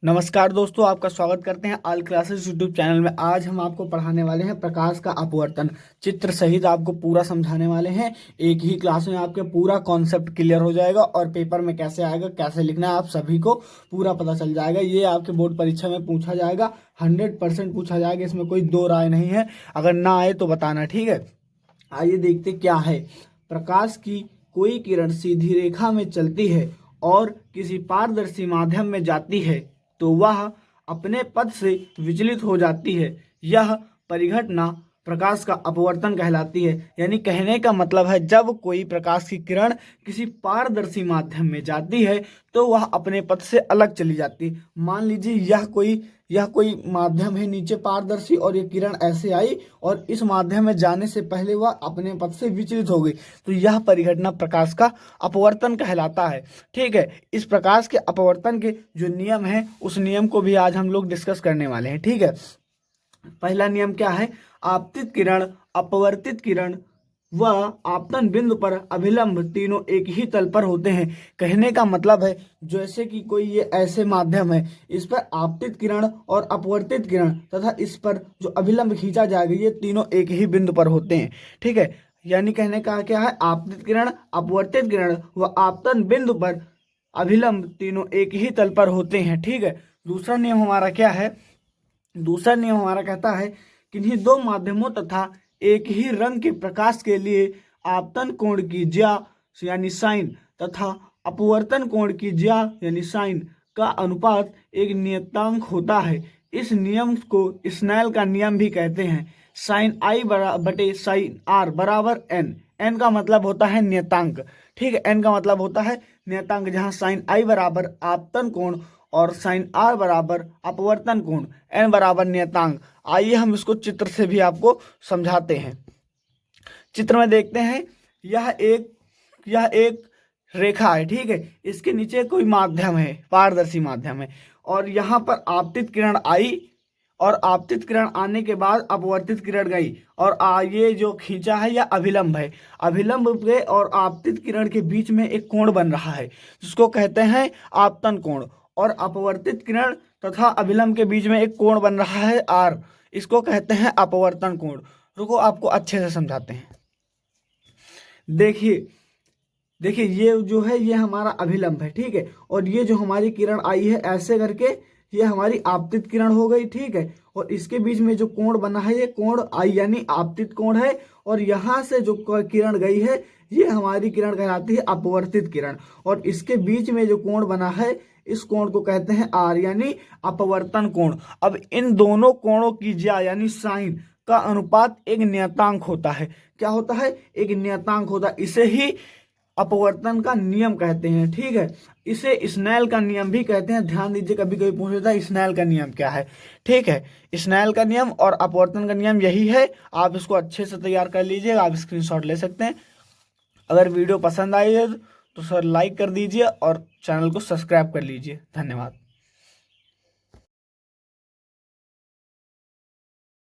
नमस्कार दोस्तों, आपका स्वागत करते हैं ऑल क्लासेस यूट्यूब चैनल में। आज हम आपको पढ़ाने वाले हैं प्रकाश का अपवर्तन। चित्र सहित आपको पूरा समझाने वाले हैं। एक ही क्लास में आपके पूरा कॉन्सेप्ट क्लियर हो जाएगा और पेपर में कैसे आएगा, कैसे लिखना है, आप सभी को पूरा पता चल जाएगा। ये आपके बोर्ड परीक्षा में पूछा जाएगा, 100% पूछा जाएगा, इसमें कोई दो राय नहीं है। अगर ना आए तो बताना, ठीक है। आइए देखते क्या है। प्रकाश की कोई किरण सीधी रेखा में चलती है और किसी पारदर्शी माध्यम में जाती है तो वह अपने पथ से विचलित हो जाती है। यह परिघटना प्रकाश का अपवर्तन कहलाती है। यानी कहने का मतलब है, जब कोई प्रकाश की किरण किसी पारदर्शी माध्यम में जाती है तो वह अपने पथ से अलग चली जाती है। मान लीजिए यह कोई माध्यम है नीचे पारदर्शी, और ये किरण ऐसे आई और इस माध्यम में जाने से पहले वह अपने पथ से विचलित हो गई, तो यह परिघटना प्रकाश का अपवर्तन कहलाता है। ठीक है, इस प्रकाश के अपवर्तन के जो नियम है उस नियम को भी आज हम लोग डिस्कस करने वाले हैं। ठीक है, पहला नियम क्या है? आपतित किरण, अपवर्तित किरण व आपतन बिंदु पर अभिलंब तीनों एक ही तल पर होते हैं। कहने का मतलब है, जैसे कि कोई ये ऐसे माध्यम है, इस पर आपतित किरण और अपवर्तित किरण तथा इस पर जो अभिलंब खींचा जाएगा, ये तीनों एक ही बिंदु पर होते हैं। ठीक है, यानी कहने का क्या है? आपतित किरण, अपवर्तित किरण व आपतन बिंदु पर अभिलंब तीनों एक ही तल पर होते हैं। ठीक है, दूसरा नियम हमारा क्या है? दूसरा नियम हमारा कहता है, किन्हीं दो माध्यमों तथा एक ही रंग के प्रकाश के लिए आपतन कोण की ज्या यानी साइन तथा अपवर्तन कोण की ज्या यानी साइन का अनुपात एक नियतांक होता है। इस नियम को स्नेल का नियम भी कहते हैं। साइन आई बटे साइन आर बराबर एन। एन का मतलब होता है नियतांक। ठीक है, एन का मतलब होता है नियतांक, जहां साइन आई बराबर आपतन कोण और साइन आर बराबर अपवर्तन कोण, एन बराबर नियतांक। आइए हम इसको चित्र से भी आपको समझाते हैं। चित्र में देखते हैं, यह एक रेखा है। ठीक है, इसके नीचे कोई माध्यम है, पारदर्शी माध्यम है, और यहाँ पर आपतित किरण आई और आपतित किरण आने के बाद अपवर्तित किरण गई, और ये जो खींचा है यह अभिलंब है। अभिलंब के और आपतित किरण के बीच में एक कोण बन रहा है, जिसको कहते हैं आपतन कोण। और अपवर्तित किरण तथा अभिलंब के बीच में एक कोण बन रहा है आर, इसको कहते हैं अपवर्तन कोण। रुको, आपको अच्छे से समझाते हैं। देखिए देखिए, ये जो है ये हमारा अभिलंब है। ठीक है, और ये जो हमारी किरण आई है ऐसे करके, ये हमारी आपतित किरण हो गई। ठीक है, और इसके बीच में जो कोण बना है ये कोण आई यानी आपतित कोण है, और यहाँ से जो किरण गई है ये हमारी किरण कहलाती है अपवर्तित किरण, और इसके बीच में जो कोण बना है इस कोण को कहते हैं आर यानी अपवर्तन कोण। अब इन दोनों कोणों की ज्या यानी साइन का अनुपात एक नियतांक होता है। क्या होता है? एक नियतांक होता है। इसे ही अपवर्तन का नियम कहते हैं। ठीक है, इसे स्नेल का नियम भी कहते हैं। ध्यान दीजिए, कभी कभी पूछ लेता है स्नेल का नियम क्या है। ठीक है, स्नेल का नियम और अपवर्तन का नियम यही है। आप इसको अच्छे से तैयार कर लीजिए, आप स्क्रीनशॉट ले सकते हैं। अगर वीडियो पसंद आई है तो सर लाइक कर दीजिए और चैनल को सब्सक्राइब कर लीजिए। धन्यवाद।